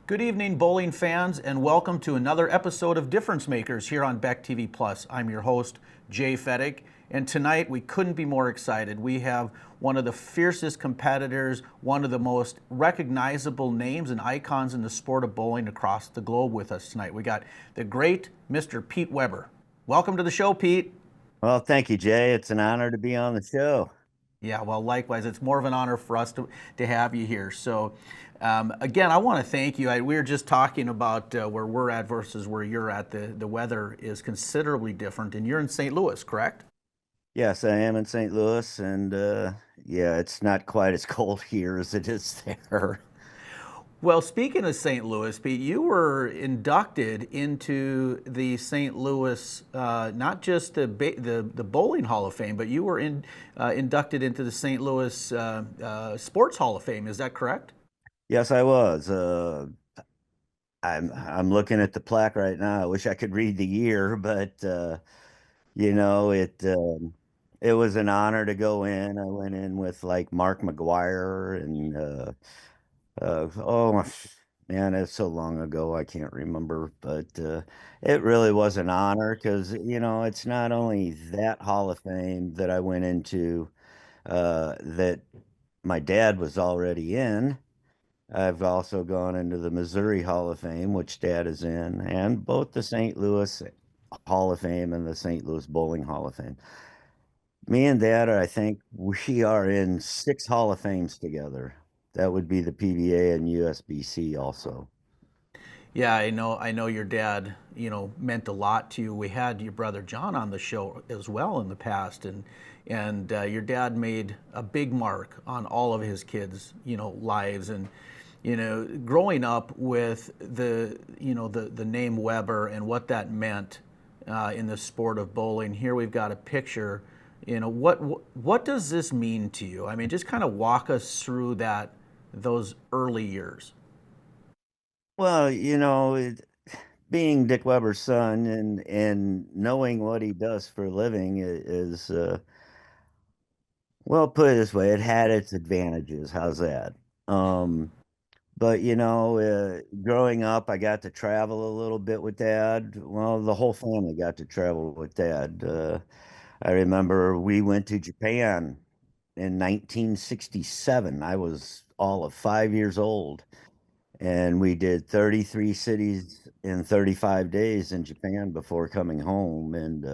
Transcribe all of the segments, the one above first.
Good evening, bowling fans, and welcome to another episode of Difference Makers here on Beck TV Plus. I'm your host, Jay Fettig, and tonight we couldn't be more excited. We have one of the fiercest competitors, one of the most recognizable names and icons in the sport of bowling across the globe with us tonight. We got the great Mr. Pete Weber. Welcome to the show, Pete. Well, thank you, Jay. It's an honor to be on the show. Yeah, well, likewise, it's more of an honor for us to have you here. So, again, I want to thank you. We were just talking about where we're at versus where you're at. The weather is considerably different, and you're in St. Louis, correct? Yes, I am in St. Louis, and yeah, it's not quite as cold here as it is there. Well, speaking of St. Louis, Pete, you were inducted into the St. Louis, not just the Bowling Hall of Fame, but you were inducted into the St. Louis Sports Hall of Fame. Is that correct? Yes, I was. I'm looking at the plaque right now. I wish I could read the year, but you know, it was an honor to go in. I went in with like Mark McGuire and oh man, it's so long ago I can't remember, but it really was an honor because it's not only that Hall of Fame that I went into that my dad was already in. I've also gone into the Missouri Hall of Fame, which dad is in, and both the St. Louis Hall of Fame and the St. Louis Bowling Hall of Fame. Me and dad, I think we are in six Hall of Fames together. That would be the PBA and USBC also. Yeah, I know. I know your dad, meant a lot to you. We had your brother John on the show as well in the past, and your dad made a big mark on all of his kids, lives. And growing up with the name Weber and what that meant in the sport of bowling. Here we've got a picture. What does this mean to you? I mean, just kind of walk us through those early years. Well, being Dick Weber's son and knowing what he does for a living is well, put it this way, it had its advantages. How's that? Um, but growing up, I got to travel a little bit with dad. Well, the whole family got to travel with dad. I remember we went to Japan in 1967. I was all of 5 years old. And we did 33 cities in 35 days in Japan before coming home. And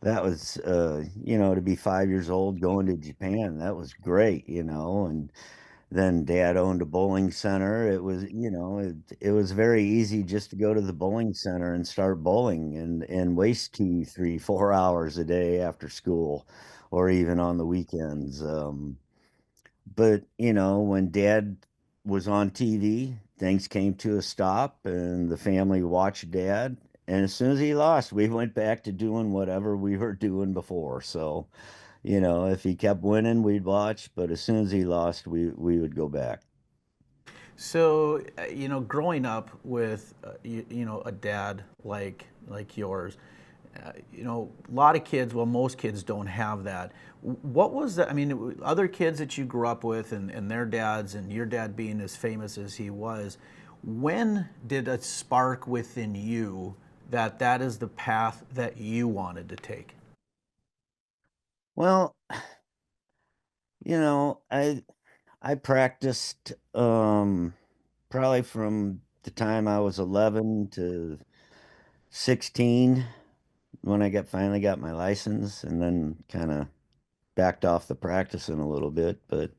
that was, to be 5 years old going to Japan, that was great, And then dad owned a bowling center. It was very easy just to go to the bowling center and start bowling and waste 2, 3, 4 hours a day after school or even on the weekends. But when dad was on TV, things came to a stop and the family watched dad. And as soon as he lost, we went back to doing whatever we were doing before. So, if he kept winning, we'd watch. But as soon as he lost, we would go back. So, growing up with a dad like yours, a lot of kids, well, most kids don't have that. What was that? I mean, other kids that you grew up with and their dads, and your dad being as famous as he was, when did it spark within you that that is the path that you wanted to take? Well, I practiced probably from the time I was 11 to 16 when I finally got my license and then kind of backed off the practicing a little bit. But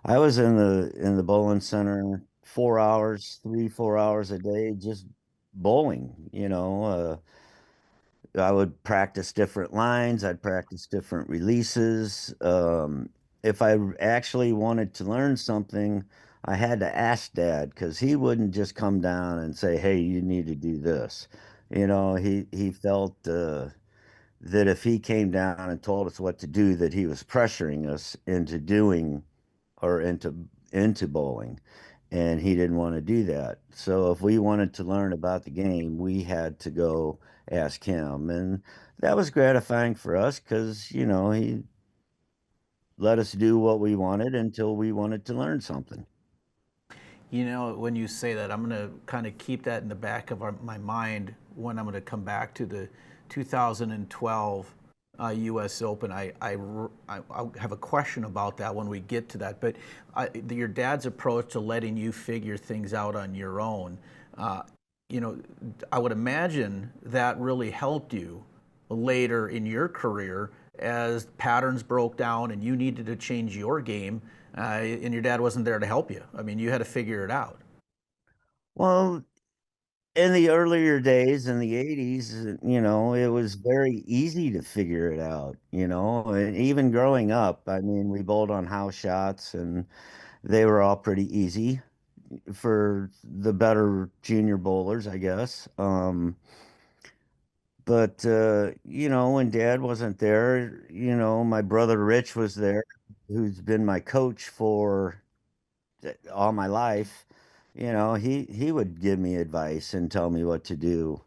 I was in the bowling center 4 hours, 3, 4 hours a day, just bowling. I would practice different lines. I'd practice different releases. If I actually wanted to learn something, I had to ask Dad because he wouldn't just come down and say, "Hey, you need to do this." He felt that if he came down and told us what to do, that he was pressuring us into doing or into bowling, and he didn't want to do that. So if we wanted to learn about the game, we had to go ask him, and that was gratifying for us because he let us do what we wanted until we wanted to learn something. You know, when you say that, I'm going to kind of keep that in the back of my mind when I'm going to come back to the 2012 U.S. Open. I have a question about that when we get to that. But your dad's approach to letting you figure things out on your own, uh, you know, I would imagine that really helped you later in your career as patterns broke down and you needed to change your game, and your dad wasn't there to help you. I mean, you had to figure it out. Well, in the earlier days in the 80s, it was very easy to figure it out, and even growing up, I mean, we bowled on house shots and they were all pretty easy for the better junior bowlers, I guess. But when dad wasn't there, my brother Rich was there, who's been my coach for all my life. He would give me advice and tell me what to do.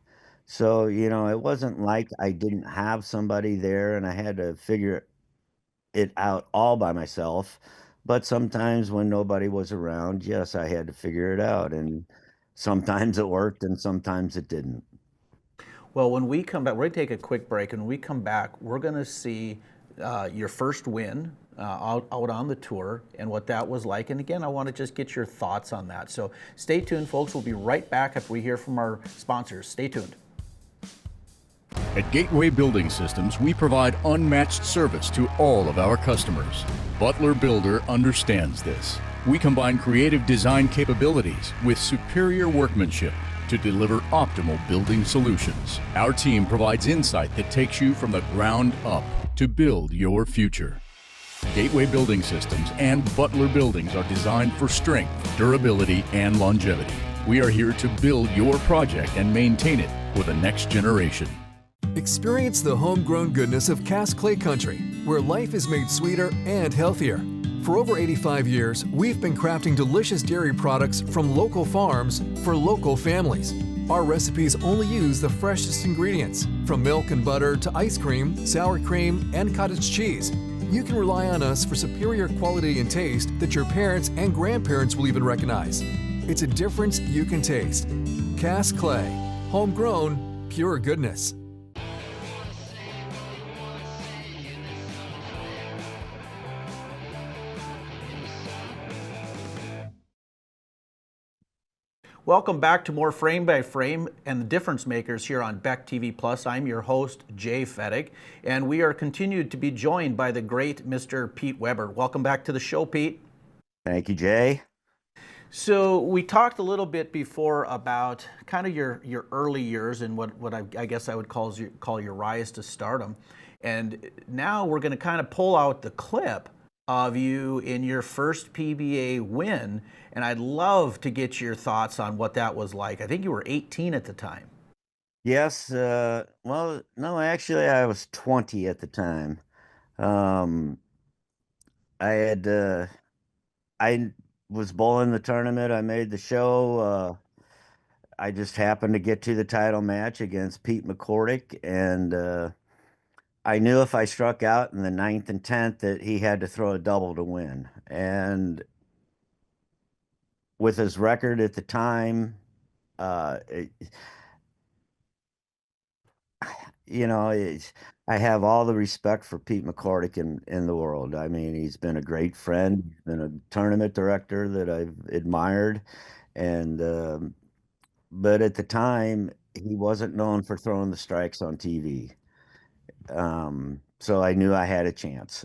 So, it wasn't like I didn't have somebody there and I had to figure it out all by myself. But sometimes when nobody was around, yes, I had to figure it out. And sometimes it worked and sometimes it didn't. Well, when we come back, we're going to take a quick break. And when we come back, we're going to see your first win out on the tour and what that was like. And again, I want to just get your thoughts on that. So stay tuned, folks. We'll be right back after we hear from our sponsors. Stay tuned. At Gateway Building Systems, we provide unmatched service to all of our customers. Butler Builder understands this. We combine creative design capabilities with superior workmanship to deliver optimal building solutions. Our team provides insight that takes you from the ground up to build your future. Gateway Building Systems and Butler Buildings are designed for strength, durability, and longevity. We are here to build your project and maintain it for the next generation. Experience the homegrown goodness of Cass Clay Country, where life is made sweeter and healthier. For over 85 years, we've been crafting delicious dairy products from local farms for local families. Our recipes only use the freshest ingredients, from milk and butter to ice cream, sour cream, and cottage cheese. You can rely on us for superior quality and taste that your parents and grandparents will even recognize. It's a difference you can taste. Cass Clay, homegrown, pure goodness. Welcome back to more Frame by Frame and the Difference Makers here on Beck TV Plus. I'm your host, Jay Fettig, and we are continued to be joined by the great Mr. Pete Weber. Welcome back to the show, Pete. Thank you, Jay. So we talked a little bit before about kind of your early years and what I guess I would call your rise to stardom. And now we're going to kind of pull out the clip of you in your first PBA win, and I'd love to get your thoughts on what that was like. I think you were 18 at the time. Yes, well, no, actually, I was 20 at the time. Um, I had, I was bowling the tournament. I made the show. I just happened to get to the title match against Pete McCordick, and I knew if I struck out in the ninth and 10th that he had to throw a double to win. And with his record at the time, uh, it, I have all the respect for Pete McCordick in the world. I mean, he's been a great friend, he's been a tournament director that I've admired, and but at the time, he wasn't known for throwing the strikes on TV. So I knew I had a chance.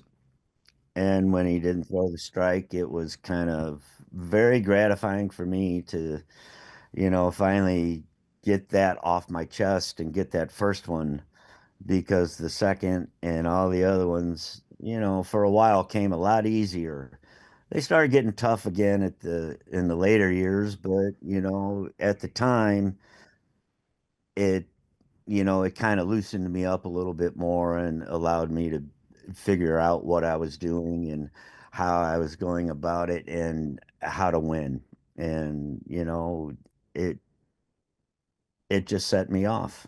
And when he didn't throw the strike, it was kind of very gratifying for me to, finally get that off my chest and get that first one, because the second and all the other ones, for a while came a lot easier. They started getting tough again in the later years, but at the time, it it kind of loosened me up a little bit more and allowed me to figure out what I was doing and how I was going about it and how to win. And it it just set me off.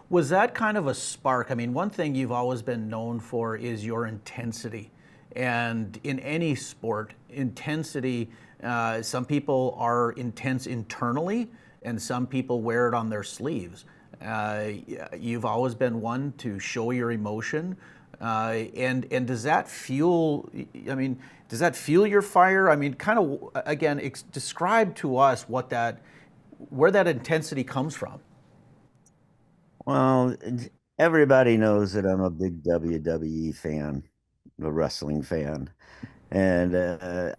Was that kind of a spark? I mean, one thing you've always been known for is your intensity. And in any sport, intensity Some people are intense internally, and some people wear it on their sleeves. You've always been one to show your emotion, and does that fuel? I mean, does that fuel your fire? I mean, kind of again, describe to us where that intensity comes from. Well, everybody knows that I'm a big WWE fan, a wrestling fan. And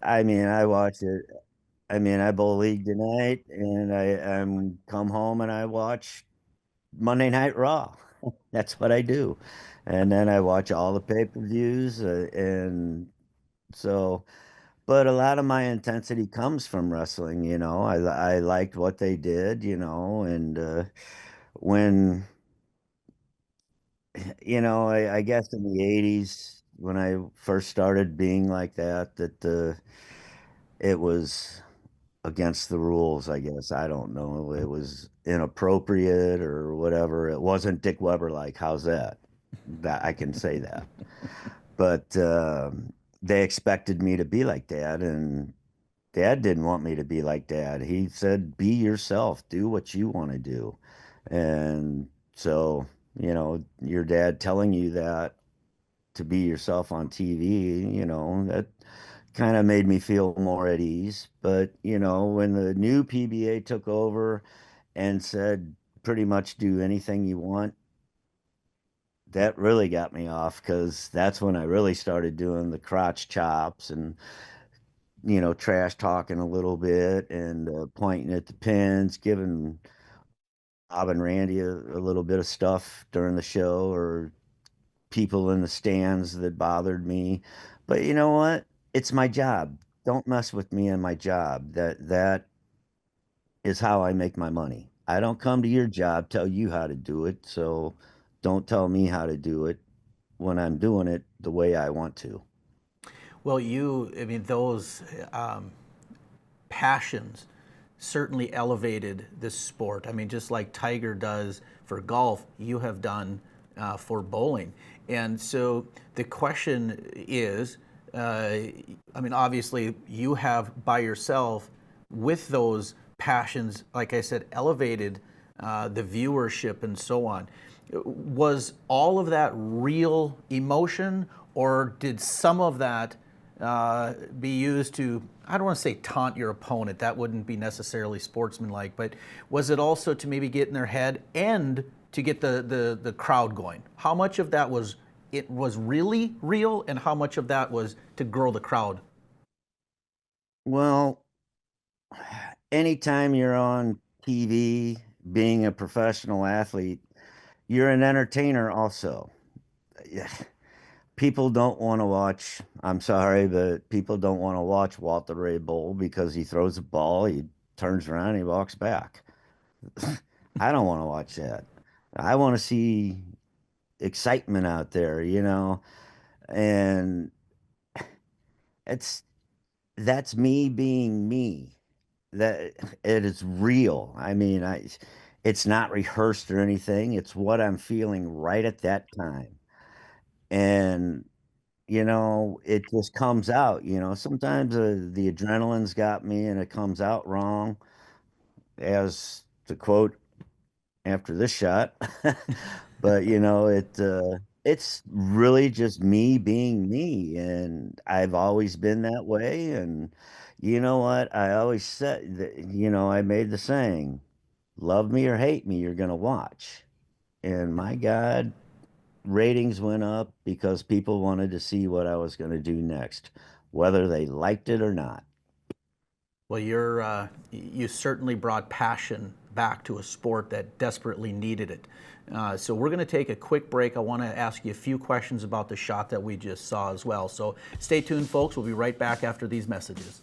I mean, I watch it. I mean, I bowl league tonight, and I'm come home and I watch Monday Night Raw. That's what I do. And then I watch all the pay-per-views, and so, but a lot of my intensity comes from wrestling, you know. I liked what they did, you know, and when, you know, I guess in the 80s when I first started being like that, it was against the rules, I guess. I don't know. It was inappropriate or whatever. It wasn't Dick Weber like, how's that? That I can say that. But they expected me to be like Dad, and Dad didn't want me to be like Dad. He said, be yourself, do what you want to do. And so, you know, your dad telling you that to be yourself on TV, you know, that kind of made me feel more at ease. But, you know, when the new PBA took over and said pretty much do anything you want, that really got me off because that's when I really started doing the crotch chops and, you know, trash talking a little bit and pointing at the pins, giving Bob and Randy a little bit of stuff during the show, or people in the stands that bothered me. But you know what? It's my job. Don't mess with me and my job. That is how I make my money. I don't come to your job, tell you how to do it. So don't tell me how to do it when I'm doing it the way I want to. Well, I mean, those passions certainly elevated this sport. I mean, just like Tiger does for golf, you have done for bowling. And so the question is, I mean, obviously you have by yourself with those passions, like I said, elevated the viewership and so on. Was all of that real emotion, or did some of that be used to, I don't want to say taunt your opponent, that wouldn't be necessarily sportsmanlike, but was it also to maybe get in their head and to get the crowd going? How much of that was really real, and how much of that was to grow the crowd? Well, anytime you're on TV, being a professional athlete, you're an entertainer also. Yeah. People don't want to watch, I'm sorry, but people don't want to watch Walter Ray Bowl because he throws a ball, he turns around, he walks back. I don't want to watch that. I want to see excitement out there, you know, and it's that's me being me. That it is real. I mean, it's not rehearsed or anything. It's what I'm feeling right at that time. And you know, it just comes out, you know. Sometimes the adrenaline's got me and it comes out wrong, as to quote after this shot. But you know, it's really just me being me, and I've always been that way. And you know what? I always said that, you know, I made the saying, love me or hate me, you're gonna watch. And my God, ratings went up because people wanted to see what I was going to do next, whether they liked it or not. Well, you certainly brought passion back to a sport that desperately needed it. So we're going to take a quick break. I want to ask you a few questions about the shot that we just saw as well. So stay tuned, folks. We'll be right back after these messages.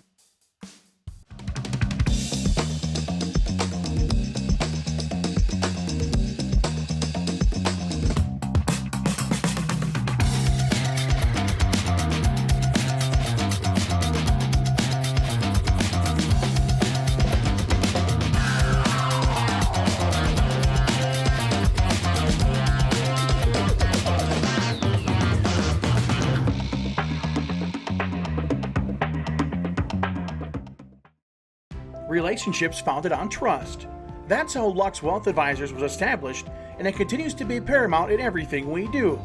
relationships founded on trust. That's how Lux Wealth Advisors was established, and it continues to be paramount in everything we do.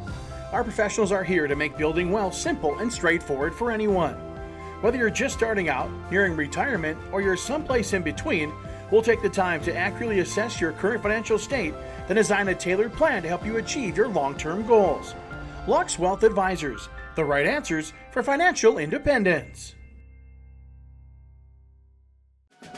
Our professionals are here to make building wealth simple and straightforward for anyone. Whether you're just starting out, nearing retirement, or you're someplace in between, we'll take the time to accurately assess your current financial state, then design a tailored plan to help you achieve your long-term goals. Lux Wealth Advisors, the right answers for financial independence.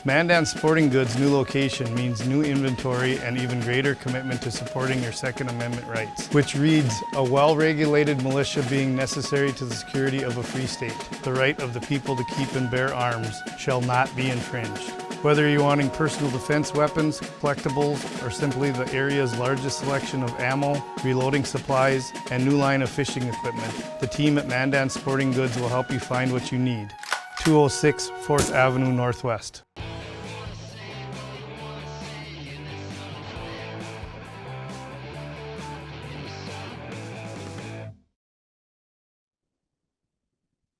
Mandan Sporting Goods' new location means new inventory and even greater commitment to supporting your Second Amendment rights, which reads, a well-regulated militia being necessary to the security of a free state. The right of the people to keep and bear arms shall not be infringed. Whether you're wanting personal defense weapons, collectibles, or simply the area's largest selection of ammo, reloading supplies, and new line of fishing equipment, the team at Mandan Sporting Goods will help you find what you need. 206 4th Avenue Northwest.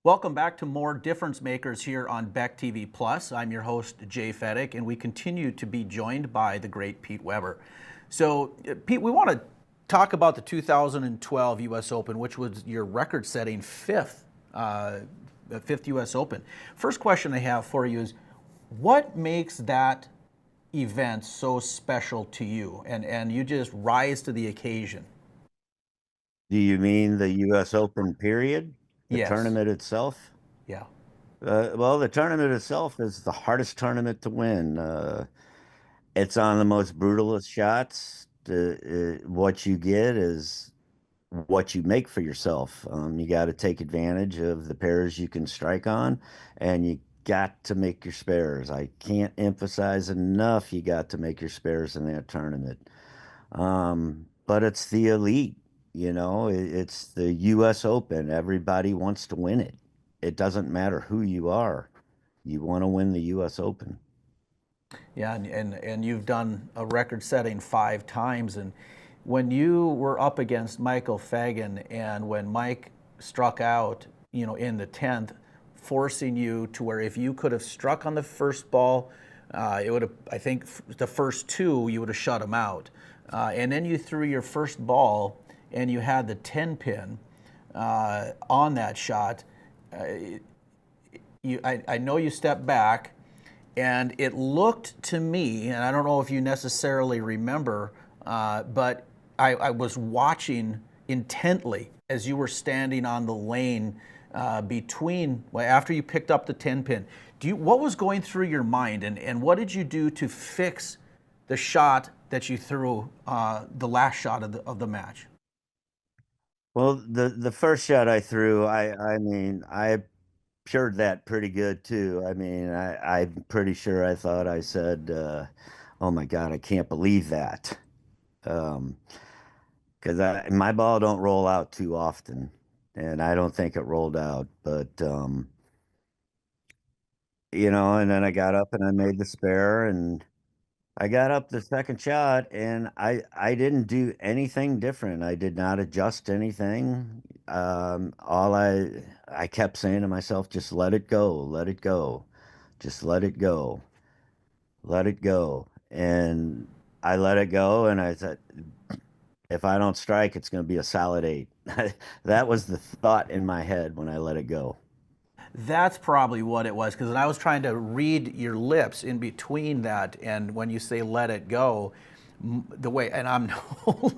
Welcome back to more Difference Makers here on Beck TV Plus. I'm your host, Jay Fettig, and we continue to be joined by the great Pete Weber. So, Pete, we want to talk about the 2012 U.S. Open, which was your record-setting fifth U.S. Open. First question I have for you is, what makes that event so special to you, and you just rise to the occasion? Do you mean the U.S. Open period? The Yes. tournament itself? Yeah. Well, the tournament itself is the hardest tournament to win. It's on the most brutalist shots. What you get is what you make for yourself. You got to take advantage of the pairs you can strike on, and you got to make your spares. I can't emphasize enough, you got to make your spares in that tournament. But it's the elite. It's the U.S. Open. Everybody wants to win it. It doesn't matter who you are. You want to win the U.S. Open. Yeah, and you've done a record-setting 5 times. And when you were up against Michael Fagan, and when Mike struck out, in the 10th, forcing you to where if you could have struck on the first ball, it would have, I think, the first 2 you would have shut him out. And then you threw your first ball, and you had the 10-pin on that shot. I know you stepped back, and it looked to me, and I don't know if you necessarily remember, but I was watching intently as you were standing on the lane after you picked up the 10-pin. What was going through your mind, and what did you do to fix the shot that you threw, the last shot of the match? Well, the first shot I threw, I mean, I pured that pretty good too. I mean, I'm pretty sure I thought I said, "Oh my God, I can't believe that," because my ball don't roll out too often, and I don't think it rolled out. But and then I got up and I made the spare, and I got up the second shot, and I didn't do anything different. I did not adjust anything. All I kept saying to myself, just let it go, let it go, just let it go, let it go. And I let it go, and I said, if I don't strike, it's going to be a solid 8. That was the thought in my head when I let it go. That's probably what it was, because I was trying to read your lips in between that, and when you say let it go, the way, and I'm no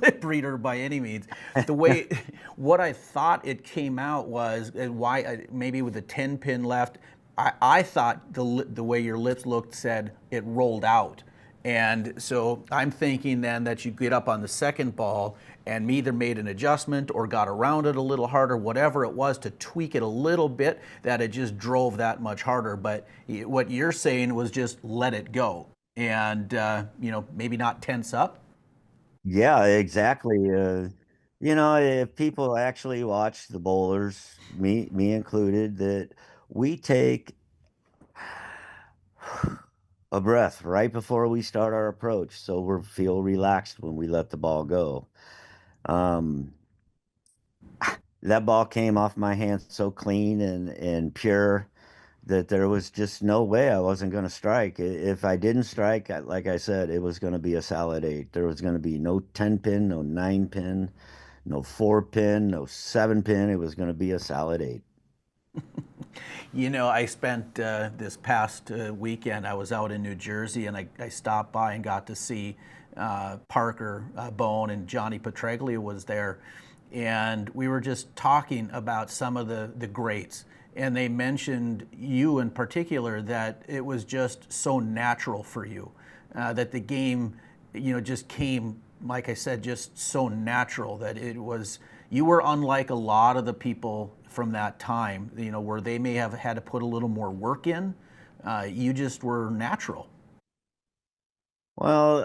lip reader by any means, the way, what I thought it came out was, and why, maybe with the 10-pin left, I thought the way your lips looked said it rolled out. And so I'm thinking then that you get up on the second ball and either made an adjustment or got around it a little harder, whatever it was, to tweak it a little bit, that it just drove that much harder. But what you're saying was just let it go and, maybe not tense up. Yeah, exactly. If people actually watch the bowlers, me included, that we take a breath right before we start our approach, so we feel relaxed when we let the ball go. That ball came off my hand so clean and pure. that there was just no way I wasn't going to strike. If I didn't strike, like I said, it was going to be a solid 8. There was going to be no 10 pin, no 9 pin, no 4 pin, no 7 pin. It was going to be a solid 8. You know, I spent this past weekend, I was out in New Jersey, and I stopped by and got to see Parker Bone, and Johnny Petraglia was there. And we were just talking about some of the greats. And they mentioned you in particular, that it was just so natural for you, that the game, you know, just came, like I said, just so natural that it was, you were unlike a lot of the people from that time, you know, where they may have had to put a little more work in. You just were natural. Well,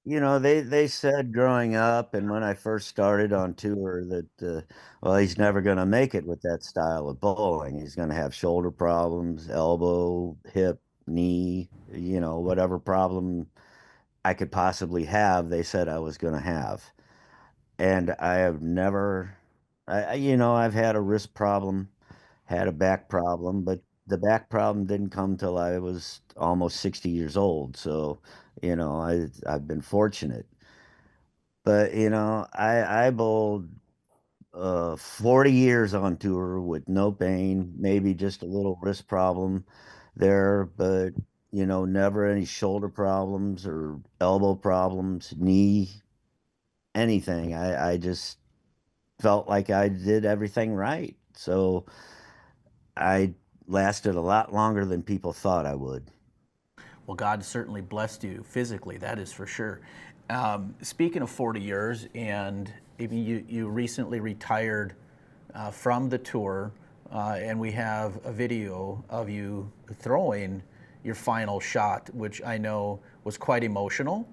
they said growing up and when I first started on tour that, well, he's never going to make it with that style of bowling. He's going to have shoulder problems, elbow, hip, knee, whatever problem I could possibly have, they said I was going to have. And I have never, I've had a wrist problem, had a back problem, but the back problem didn't come till I was almost 60 years old. So, I've been fortunate. But, I bowled 40 years on tour with no pain, maybe just a little wrist problem there, but, never any shoulder problems or elbow problems, knee, anything. I just felt like I did everything right. So I lasted a lot longer than people thought I would. Well, God certainly blessed you physically, that is for sure. Speaking of 40 years, and you recently retired from the tour, and we have a video of you throwing your final shot, which I know was quite emotional.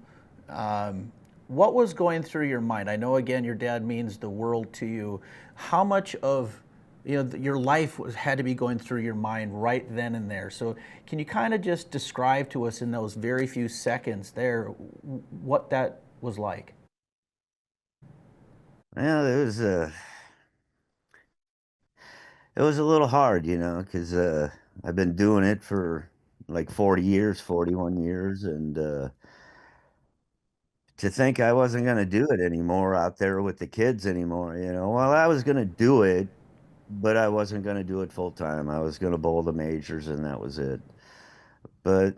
What was going through your mind? I know, again, your dad means the world to you. How much of your life had to be going through your mind right then and there? So can you kind of just describe to us in those very few seconds there what that was like? Well, it was a little hard, because I've been doing it for like 40 years, 41 years, and to think I wasn't going to do it anymore out there with the kids anymore, Well, I was going to do it, but I wasn't going to do it full time. I was going to bowl the majors, and that was it. But,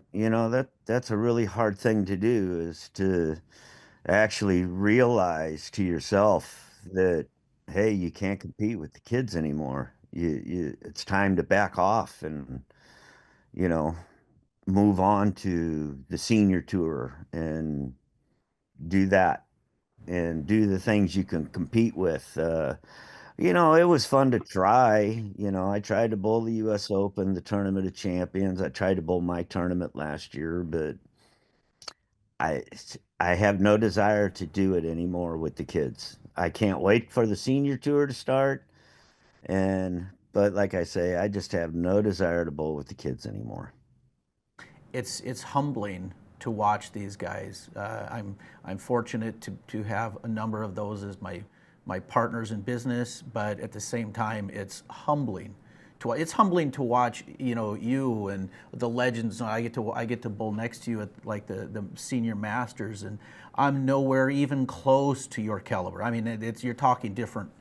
that's a really hard thing to do, is to actually realize to yourself that, hey, you can't compete with the kids anymore. It's time to back off and, you know, move on to the senior tour and do that and do the things you can compete with. It was fun to try. I tried to bowl the US Open, the Tournament of Champions. I tried to bowl my tournament last year, but I I have no desire to do it anymore with the kids. I can't wait for the senior tour to start. But like I say, I just have no desire to bowl with the kids anymore. It's humbling to watch these guys. I'm fortunate to have a number of those as my partners in business, but at the same time, it's humbling. It's humbling to watch, you and the legends. I get to bowl next to you at like the senior masters, and I'm nowhere even close to your caliber. I mean, you're talking different,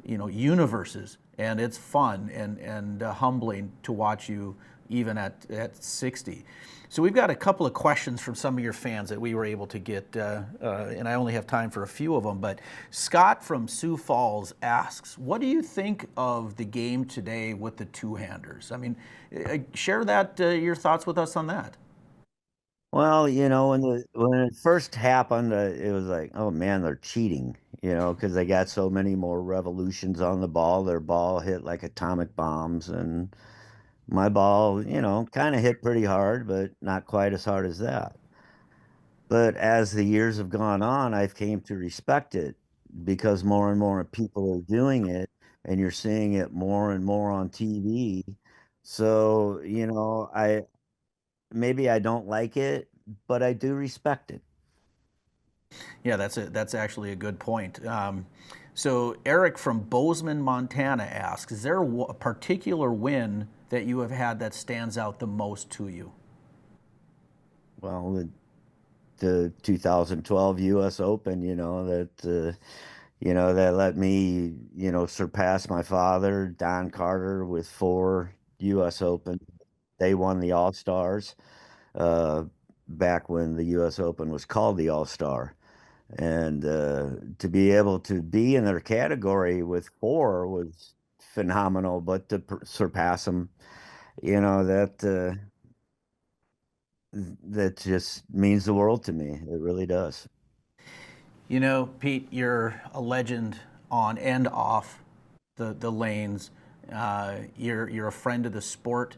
universes, and it's fun and humbling to watch you even at 60. So we've got a couple of questions from some of your fans that we were able to get, and I only have time for a few of them. But Scott from Sioux Falls asks, what do you think of the game today with the two-handers? I mean, share your thoughts with us on that. Well, when it first happened, it was like, oh man, they're cheating, because they got so many more revolutions on the ball. Their ball hit like atomic bombs, and my ball, kind of hit pretty hard, but not quite as hard as that. But as the years have gone on, I've came to respect it because more and more people are doing it, and you're seeing it more and more on TV. So, maybe I don't like it, but I do respect it. Yeah, that's actually a good point. So Eric from Bozeman, Montana asks, is there a particular win that you have had that stands out the most to you? Well, the 2012 U.S. Open, that let me, surpass my father, Don Carter, with 4 U.S. Open. They won the All-Stars uh, back when the U.S. Open was called the All-Star. And to be able to be in their category with 4 was phenomenal, but to surpass them, that just means the world to me. It really does. You know, Pete, you're a legend on and off the lanes. You're a friend of the sport.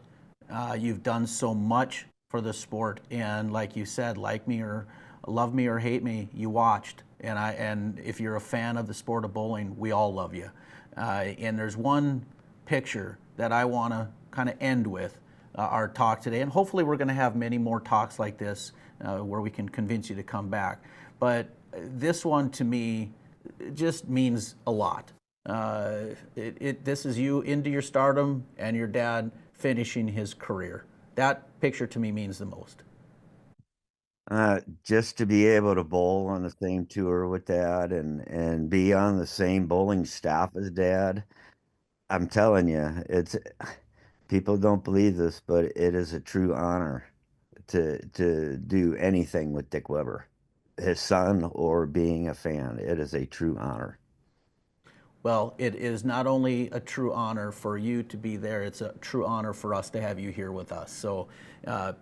You've done so much for the sport, and like you said, like me or love me or hate me, you watched. And if you're a fan of the sport of bowling, we all love you. And there's one picture that I want to kind of end with our talk today, and hopefully we're going to have many more talks like this where we can convince you to come back. But this one to me just means a lot. This is you into your stardom and your dad finishing his career. That picture to me means the most. Just to be able to bowl on the same tour with Dad and be on the same bowling staff as Dad, I'm telling you, people don't believe this, but it is a true honor to do anything with Dick Weber, his son, or being a fan. It is a true honor. Well, it is not only a true honor for you to be there, it's a true honor for us to have you here with us. So,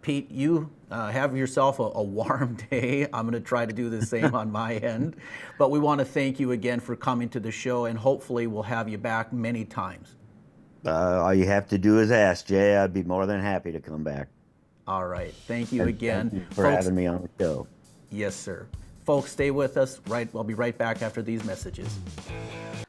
Pete, you have yourself a warm day. I'm going to try to do the same on my end. But we want to thank you again for coming to the show, and hopefully we'll have you back many times. All you have to do is ask, Jay. I'd be more than happy to come back. All right. Thank you again. Thank you for having me on the show. Yes, sir. Folks, stay with us. We'll be right back after these messages.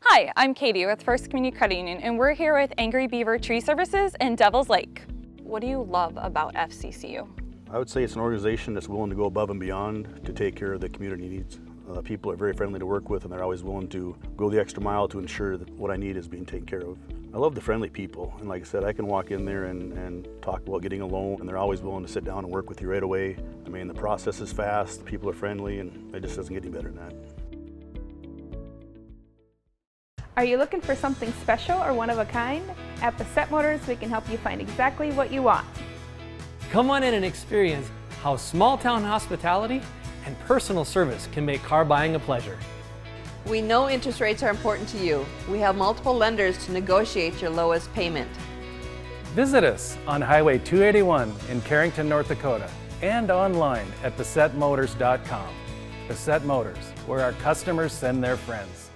Hi, I'm Katie with First Community Credit Union, and we're here with Angry Beaver Tree Services in Devil's Lake. What do you love about FCCU? I would say it's an organization that's willing to go above and beyond to take care of the community needs. People are very friendly to work with, and they're always willing to go the extra mile to ensure that what I need is being taken care of. I love the friendly people, and like I said, I can walk in there and talk about getting a loan, and they're always willing to sit down and work with you right away. I mean, the process is fast, people are friendly, and it just doesn't get any better than that. Are you looking for something special or one of a kind? At Bassett Motors, we can help you find exactly what you want. Come on in and experience how small town hospitality and personal service can make car buying a pleasure. We know interest rates are important to you. We have multiple lenders to negotiate your lowest payment. Visit us on Highway 281 in Carrington, North Dakota, and online at BassettMotors.com. Bassett Motors, where our customers send their friends.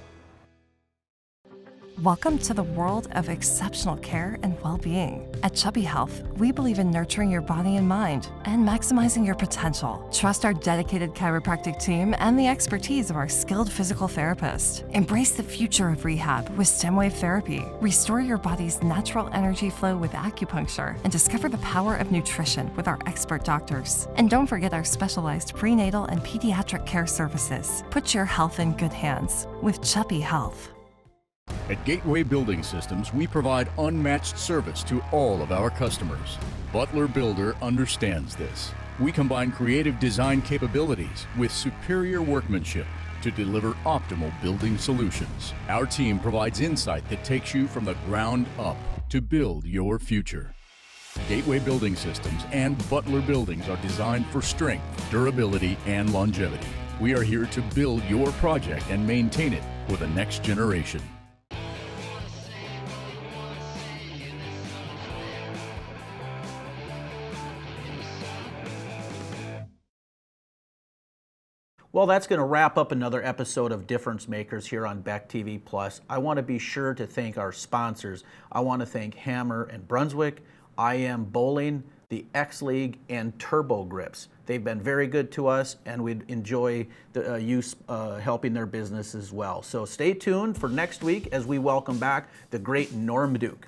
Welcome to the world of exceptional care and well-being. At Chubby Health, we believe in nurturing your body and mind and maximizing your potential. Trust our dedicated chiropractic team and the expertise of our skilled physical therapist. Embrace the future of rehab with stem wave therapy. Restore your body's natural energy flow with acupuncture and discover the power of nutrition with our expert doctors. And don't forget our specialized prenatal and pediatric care services. Put your health in good hands with Chubby Health. At Gateway Building Systems, we provide unmatched service to all of our customers. Butler Builder understands this. We combine creative design capabilities with superior workmanship to deliver optimal building solutions. Our team provides insight that takes you from the ground up to build your future. Gateway Building Systems and Butler Buildings are designed for strength, durability, and longevity. We are here to build your project and maintain it for the next generation. Well, that's going to wrap up another episode of Difference Makers here on Beck TV Plus. I want to be sure to thank our sponsors. I want to thank Hammer and Brunswick, I Am Bowling, the X League, and Turbo Grips. They've been very good to us, and we'd enjoy you helping their business as well. So stay tuned for next week as we welcome back the great Norm Duke.